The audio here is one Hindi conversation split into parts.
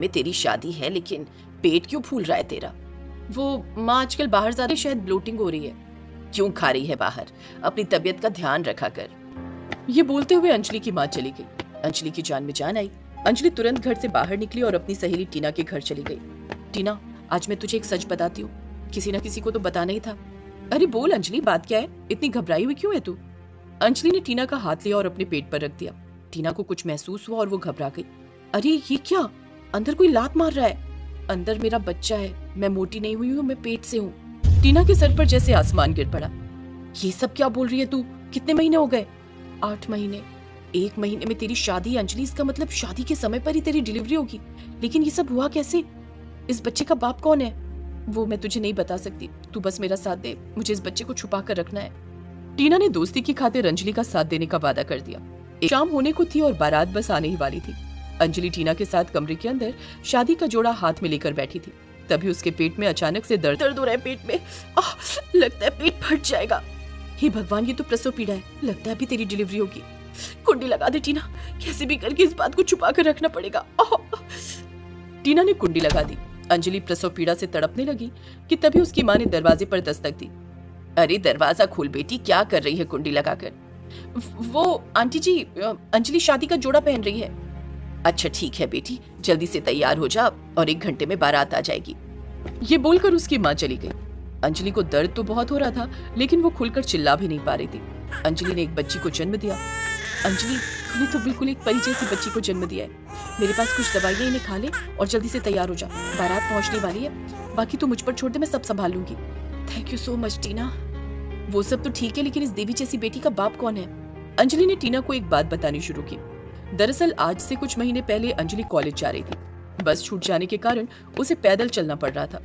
में तेरी शादी है, लेकिन पेट क्यों फूल रहा है तेरा? वो माँ आजकल बाहर ज्यादा, शायद ब्लोटिंग हो रही है। क्यों खा रही है बाहर? अपनी तबीयत का ध्यान रखा कर। ये बोलते हुए अंजलि की माँ चली गई। अंजलि की जान में जान आई। अंजलि तुरंत घर से बाहर निकली और अपनी सहेली टीना के घर चली गई। टीना, आज मैं तुझे एक सच बताती हूँ, किसी न किसी को तो बताना ही था। अरे बोल अंजलि, बात क्या है? इतनी घबराई हुई क्यों है तू? अंजलि ने टीना का हाथ लिया और अपने पेट पर रख दिया। टीना को कुछ महसूस हुआ और वो घबरा गई। अरे ये क्या? अंदर कोई लात मार रहा है। अंदर मेरा बच्चा है, मैं मोटी नहीं हुई हूँ, मैं पेट से हूँ। टीना के सर पर जैसे आसमान गिर पड़ा। ये सब क्या बोल रही है तू? कितने महीने हो गए? 8 महीने। 1 महीने में तेरी शादी अंजलि, इसका मतलब शादी के समय पर ही तेरी डिलीवरी होगी। लेकिन ये सब हुआ कैसे? इस बच्चे का बाप कौन है? वो मैं तुझे नहीं बता सकती, तू बस मेरा साथ दे, मुझे इस बच्चे को छुपा कर रखना है। टीना ने दोस्ती की खातिर अंजलि का साथ देने का वादा कर दिया। शाम होने को थी और बारात बस आने ही वाली थी। अंजलि टीना के साथ कमरे के अंदर शादी का जोड़ा हाथ में लेकर बैठी थी। तभी उसके पेट में अचानक से दर्द हो रहा है। पेट में लगता है पेट फट जाएगा। हे भगवान, ये तो प्रसव पीड़ा है, लगता है अभी तेरी डिलीवरी होगी। कुंडी लगा दे टीना, कैसे भी करके इस बात को छुपा कर रखना पड़ेगा। टीना ने कुंडी लगा दी। अंजलि प्रसव पीड़ा से तड़पने लगी कि तभी उसकी माँ ने दरवाजे पर दस्तक दी। अरे दरवाजा खोल बेटी, क्या कर रही है कुंडी लगाकर? वो आंटी जी, अंजलि शादी का जोड़ा पहन रही है। अच्छा ठीक है बेटी, जल्दी से तैयार हो जा और 1 घंटे में बारात आ जाएगी। ये बोलकर उसकी माँ चली गई। अंजलि को दर्द तो बहुत हो रहा था, लेकिन वो खुलकर चिल्ला भी नहीं पा रही थी। अंजलि ने एक बच्ची को जन्म दिया। अंजलि, तूने तो बिल्कुल एक परी जैसी बच्ची को जन्म दिया है। मेरे पास कुछ दवाइयाँ, इन्हें खा ले और जल्दी से तैयार हो जा, बारात पहुंचने वाली है। बाकी तू मुझ पर छोड़ दे, मैं सब संभाल लूंगी। थैंक यू सो मच टीना। वो सब तो ठीक है, लेकिन इस देवी जैसी बेटी का बाप कौन है? अंजलि ने टीना को एक बात बतानी शुरू की। दरअसल आज से कुछ महीने पहले अंजलि कॉलेज जा रही थी। बस छूट जाने के कारण उसे पैदल चलना पड़ रहा था।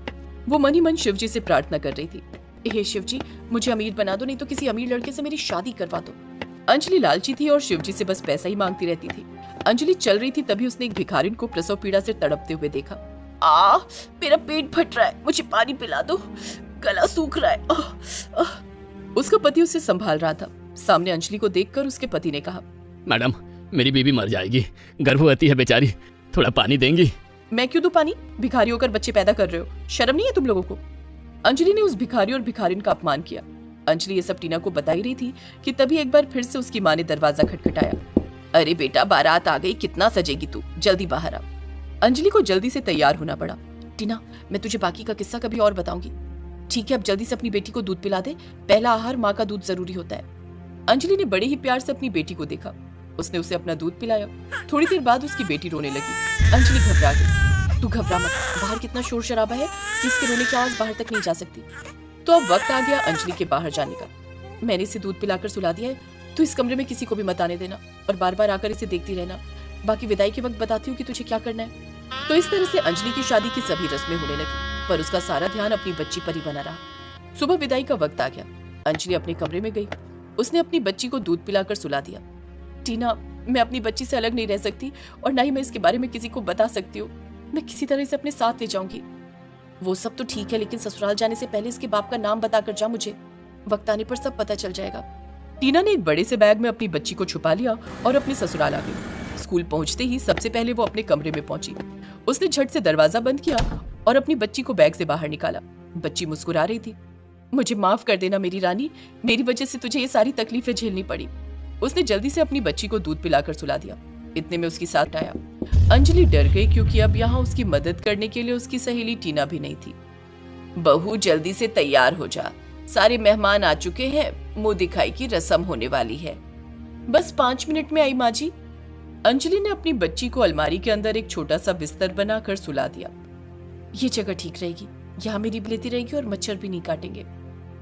वो मन ही मन शिव जी से प्रार्थना कर रही थी, हे शिव जी, मुझे अमीर बना दो, नहीं तो किसी अमीर लड़के से मेरी शादी करवा दो। अंजलि लालची थी और शिव जी से बस पैसा ही मांगती रहती थी। अंजलि चल रही थी, तभी उसने एक भिखारिन को प्रसव पीड़ा से तड़पते हुए देखा। मेरा पेट फट रहा है, मुझे पानी पिला दो, गला सूख रहा है। उसका पति उसे संभाल रहा था। सामने अंजलि को देखकर उसके पति ने कहा, मैडम, मेरी बेबी मर जाएगी, गर्भवती है बेचारी, थोड़ा पानी देंगी? मैं क्यों दूं पानी? भिखारी होकर बच्चे पैदा कर रहे हो, शर्म नहीं है तुम लोगों को? अंजलि ने उस भिखारी और भिखारिन का अपमान किया। अंजलि ये सब टीना को बता ही रही थी कि तभी एक बार फिर से उसकी माँ ने दरवाजा खटखटाया। अरे बेटा, बारात आ गई, कितना सजेगी तू, जल्दी बाहर आ। अंजलि को जल्दी से तैयार होना पड़ा। टीना, मैं तुझे बाकी का किस्सा कभी और बताऊंगी, ठीक है? अब जल्दी से अपनी बेटी को दूध पिला दे, पहला आहार माँ का दूध जरूरी होता है। अंजलि ने बड़े ही प्यार से अपनी बेटी को देखा। उसने उसे अपना दूध पिलाया। थोड़ी देर बाद उसकी बेटी रोने लगी। अंजलि घबरा गई। तू घबरा मत, बाहर कितना शोर शराबा है कि इसके रोने की आवाज बाहर तक नहीं जा सकती। तो अब वक्त आ गया अंजलि के बाहर जाने का। मैंने इसे दूध पिलाकर सुला दिया है, तू इस कमरे में किसी को भी मत आने देना और बार बार आकर इसे देखती रहना। बाकी विदाई के वक्त बताती हूँ कि तुझे क्या करना है। तो इस तरह से अंजलि की शादी की सभी रस्में होने लगी, पर उसका सारा ध्यान अपनी बच्ची पर ही बना रहा। सुबह विदाई का वक्त आ गया। अंजलि अपने कमरे में गई। उसने अपनी बच्ची को दूध पिलाकर सुला दिया। टीना, मैं अपनी बच्ची से अलग नहीं रह सकती और ना ही मैं इसके बारे में किसी को बता सकती हूँ। मैं किसी तरह इसे अपने साथ ले जाऊंगी। वो सब तो ठीक है, लेकिन ससुराल जाने से पहले इसके बाप का नाम बताकर जा मुझे, वक्त आने पर सब पता चल जाएगा। टीना ने एक बड़े से बैग में अपनी बच्ची को छुपा लिया और अपने ससुराल आ गई। स्कूल पहुंचते ही सबसे पहले वो अपने कमरे में पहुंची। उसने झट से दरवाजा बंद किया और अपनी बच्ची को बैग से बाहर निकाला। बच्ची मुस्कुरा रही थी। मुझे माफ कर देना मेरी रानी, मेरी वजह से तुझे ये सारी तकलीफें झेलनी पड़ी। उसने जल्दी से अपनी बच्ची को दूध पिलाकर सुला दिया। इतने में उसकी साथ आया। अंजलि डर गई, क्योंकि अब यहाँ उसकी मदद करने के लिए उसकी सहेली टीना भी नहीं थी। बहू, जल्दी से तैयार हो जा, सारे मेहमान आ चुके हैं, मुंह दिखाई की रस्म होने वाली है। बस 5 मिनट में आई माँ जी। अंजलि ने अपनी बच्ची को अलमारी के अंदर एक छोटा सा बिस्तर बनाकर सुला दिया। ये जगह ठीक रहेगी, यहाँ मेरी लेती रहेगी और मच्छर भी नहीं काटेंगे।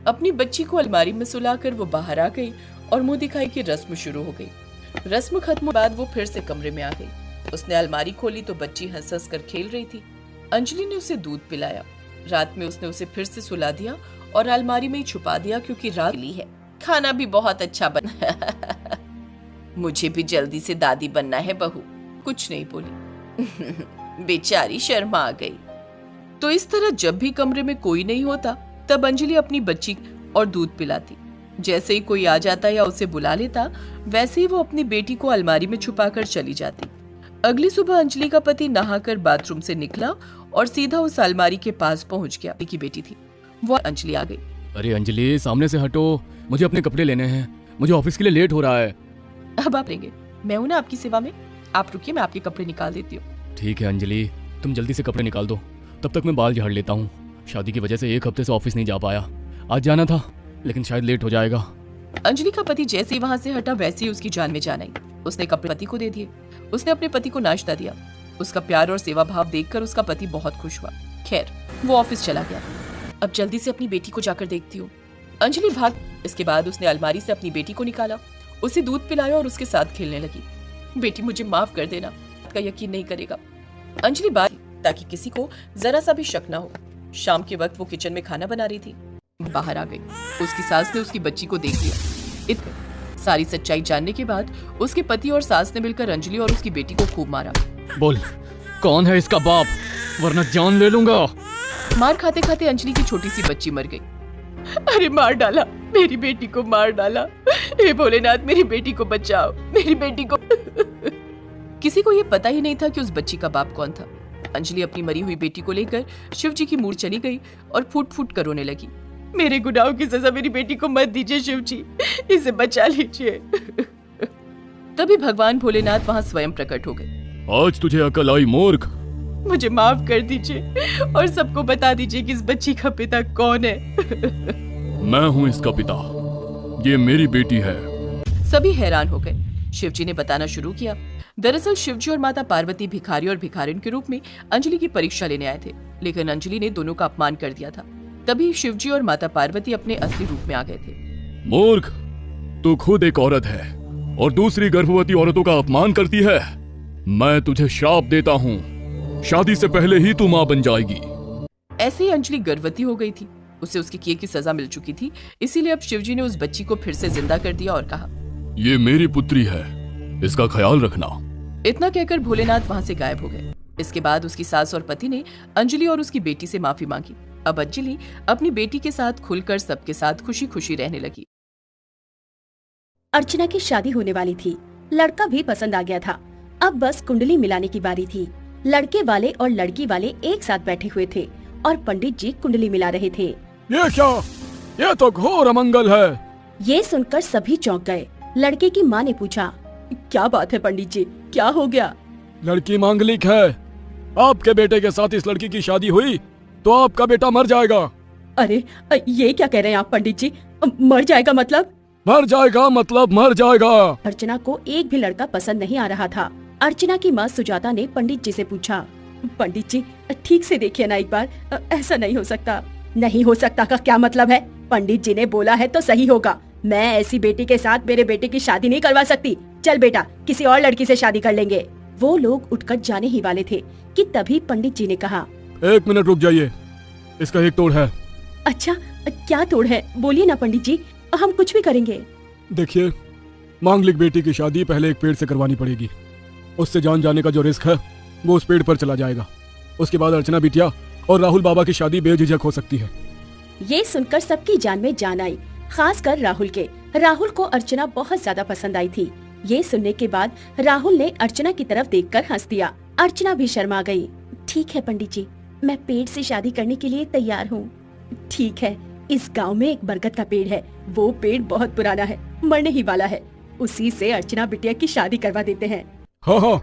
अपनी बच्ची को अलमारी में सुलाकर वो बाहर आ गई और मुंह दिखाई की रस्म शुरू हो गई। रस्म खत्म होने बाद वो फिर से कमरे में आ गई। उसने अलमारी खोली तो बच्ची हंस हंस कर खेल रही थी। अंजलि ने उसे दूध पिलाया। रात में उसने उसे फिर से सुला दिया और अलमारी में ही छुपा दिया, क्योंकि रात ली है। खाना भी बहुत अच्छा बना। मुझे भी जल्दी से दादी बनना है बहू। कुछ नहीं बोली। बेचारी शर्मा आ गई। तो इस तरह जब भी कमरे में कोई नहीं होता तब अंजलि अपनी बच्ची और दूध पिलाती। जैसे ही कोई आ जाता या उसे बुला लेता, वैसे ही वो अपनी बेटी को अलमारी में छुपाकर चली जाती। अगली सुबह अंजलि का पति नहाकर बाथरूम से निकला और सीधा उस अलमारी के पास पहुंच गया। की बेटी थी वो। अंजलि आ गई। अरे अंजलि, सामने से हटो, मुझे अपने कपड़े लेने हैं, मुझे ऑफिस के लिए लेट हो रहा है। अब आप लेंगे, मैं हूं ना आपकी सेवा में। आप रुकिए, मैं आपके कपड़े निकाल देती हूँ। ठीक है अंजलि, तुम जल्दी से कपड़े निकाल दो, तब तक मैं बाल झाड़ लेता हूँ। शादी की वजह से 1 हफ्ते से ऑफिस नहीं जा पाया। आज जाना था लेकिन शायद लेट हो जाएगा। अंजलि का पति जैसे ही वहां से हटा वैसे ही उसकी जान में जान आई। उसने कपड़े पति को दे दिए। उसने अपने पति को नाश्ता दिया। उसका प्यार और सेवा भाव देखकर उसका पति बहुत खुश हुआ। खैर, वो ऑफिस चला गया। अब जल्दी से अपनी बेटी को जाकर देखती हूँ। अंजलि भाग। इसके बाद उसने अलमारी से अपनी बेटी को निकाला, उसे दूध पिलाया और उसके साथ खेलने लगी। बेटी मुझे माफ कर देना, का यकीन नहीं करेगा। अंजलि बात ताकि किसी को जरा सा भी शक ना हो। शाम के वक्त वो किचन में खाना बना रही थी। बाहर आ गई। उसकी सास ने उसकी बच्ची को देख लिया। सारी सच्चाई जानने के बाद उसके पति और सास ने मिलकर अंजलि और उसकी बेटी को खूब मारा। बोल, कौन है इसका बाप, वरना जान ले लूंगा। मार खाते खाते अंजलि की छोटी सी बच्ची मर गई। अरे मार डाला, मेरी बेटी को मार डाला। हे भोलेनाथ, मेरी बेटी को बचाओ, मेरी बेटी को। किसी को ये पता ही नहीं था कि उस बच्ची का बाप कौन था। अंजलि अपनी मरी हुई बेटी को लेकर शिव जी की मूर्त चली गई और फूट फूट कर रोने लगी। मेरे गुनाहों की सजा मेरी बेटी को मत दीजिए शिव जी, इसे बचा लीजिए। तभी भगवान भोलेनाथ वहाँ स्वयं प्रकट हो गए। आज तुझे अकल आई मूर्ख। मुझे माफ कर दीजिए और सबको बता दीजिए कि इस बच्ची का पिता कौन है। मैं हूँ इसका पिता, ये मेरी बेटी है। सभी हैरान हो गए। शिवजी ने बताना शुरू किया। दरअसल शिवजी और माता पार्वती भिखारी और भिखारिन के रूप में अंजलि की परीक्षा लेने आए थे, लेकिन अंजलि ने दोनों का अपमान कर दिया था। तभी शिवजी और माता पार्वती अपने असली रूप में आ गए थे। मूर्ख, तू खुद एक औरत है और दूसरी गर्भवती औरतों का अपमान करती है। मैं तुझे श्राप देता हूँ, शादी से पहले ही तू माँ बन जाएगी। ऐसे ही अंजलि गर्भवती हो गई थी। उसे उसके किए की सजा मिल चुकी थी, इसीलिए अब शिवजी ने उस बच्ची को फिर से जिंदा कर दिया और कहा, ये मेरी पुत्री है, इसका ख्याल रखना। इतना कहकर भोलेनाथ वहाँ से गायब हो गए। इसके बाद उसकी सास और पति ने अंजलि और उसकी बेटी से माफी मांगी। अब अंजलि अपनी बेटी के साथ खुलकर सबके साथ खुशी खुशी रहने लगी। अर्चना की शादी होने वाली थी। लड़का भी पसंद आ गया था। अब बस कुंडली मिलाने की बारी थी। लड़के वाले और लड़की वाले एक साथ बैठे हुए थे और पंडित जी कुंडली मिला रहे थे। ये क्या? ये तो घोर अमंगल है। ये सुनकर सभी चौंक गए। लड़के की माँ ने पूछा, क्या बात है पंडित जी, क्या हो गया? लड़की मांगलिक है। आपके बेटे के साथ इस लड़की की शादी हुई तो आपका बेटा मर जाएगा। अरे ये क्या कह रहे हैं आप पंडित जी? मर जाएगा मतलब? मर जाएगा मतलब मर जाएगा। अर्चना को एक भी लड़का पसंद नहीं आ रहा था। अर्चना की माँ सुजाता ने पंडित जी से पूछा, पंडित जी ठीक से देखिए ना एक बार, ऐसा नहीं हो सकता। नहीं हो सकता का क्या मतलब है? पंडित जी ने बोला है तो सही होगा। मैं ऐसी बेटी के साथ मेरे बेटे की शादी नहीं करवा सकती। चल बेटा, किसी और लड़की से शादी कर लेंगे। वो लोग उठकर जाने ही वाले थे कि तभी पंडित जी ने कहा, 1 मिनट रुक जाइए, इसका एक तोड़ है। अच्छा, क्या तोड़ है? बोलिए ना पंडित जी, हम कुछ भी करेंगे। देखिए, मांगलिक बेटी की शादी पहले एक पेड़ से करवानी पड़ेगी। उससे जान जाने का जो रिस्क है वो उस पेड़ पर चला जाएगा। उसके बाद अर्चना बिटिया और राहुल बाबा की शादी बेझिझक हो सकती है। ये सुनकर सबकी जान में जान आई, खासकर राहुल के। राहुल को अर्चना बहुत ज्यादा पसंद आई थी। ये सुनने के बाद राहुल ने अर्चना की तरफ देखकर हंस दिया। अर्चना भी शर्मा गई। ठीक है पंडित जी, मैं पेड़ से शादी करने के लिए तैयार हूँ। ठीक है, इस गांव में एक बरगद का पेड़ है। वो पेड़ बहुत पुराना है, मरने ही वाला है। उसी से अर्चना बिटिया की शादी करवा देते हैं। हाँ हाँ,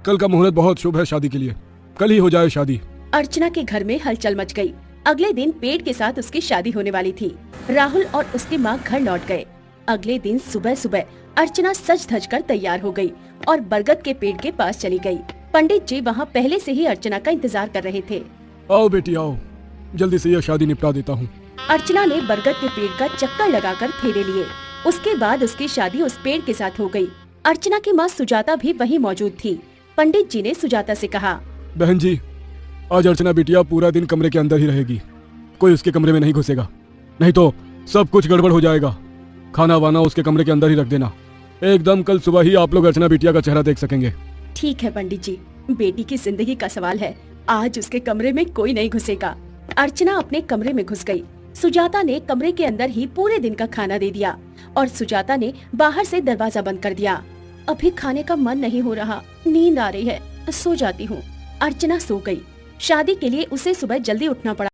कल का मुहूर्त बहुत शुभ है शादी के लिए। कल ही हो जाए शादी। अर्चना के घर में हलचल मच गई। अगले दिन पेड़ के साथ उसकी शादी होने वाली थी। राहुल और उसकी माँ घर लौट गए। अगले दिन सुबह सुबह अर्चना सज धज कर तैयार हो गई और बरगद के पेड़ के पास चली गई। पंडित जी वहाँ पहले से ही अर्चना का इंतजार कर रहे थे। आओ बेटी आओ, जल्दी से यह शादी निपटा देता हूँ। अर्चना ने बरगद के पेड़ का चक्कर लगाकर फेरे लिए। उसके बाद उसकी शादी उस पेड़ के साथ हो गई। अर्चना की माँ सुजाता भी वहीं मौजूद थी। पंडित जी ने सुजाता से कहा, बहन जी, आज अर्चना बिटिया पूरा दिन कमरे के अंदर ही रहेगी। कोई उसके कमरे में नहीं घुसेगा, नहीं तो सब कुछ गड़बड़ हो जाएगा। खाना वाना उसके कमरे के अंदर ही रख देना। एकदम कल सुबह ही आप लोग अर्चना बिटिया का चेहरा देख सकेंगे। ठीक है पंडित जी, बेटी की जिंदगी का सवाल है, आज उसके कमरे में कोई नहीं घुसेगा। अर्चना अपने कमरे में घुस गई। सुजाता ने कमरे के अंदर ही पूरे दिन का खाना दे दिया और सुजाता ने बाहर से दरवाजा बंद कर दिया। अभी खाने का मन नहीं हो रहा, नींद आ रही है, सो जाती हूँ। अर्चना सो गई। शादी के लिए उसे सुबह जल्दी उठना पड़ा।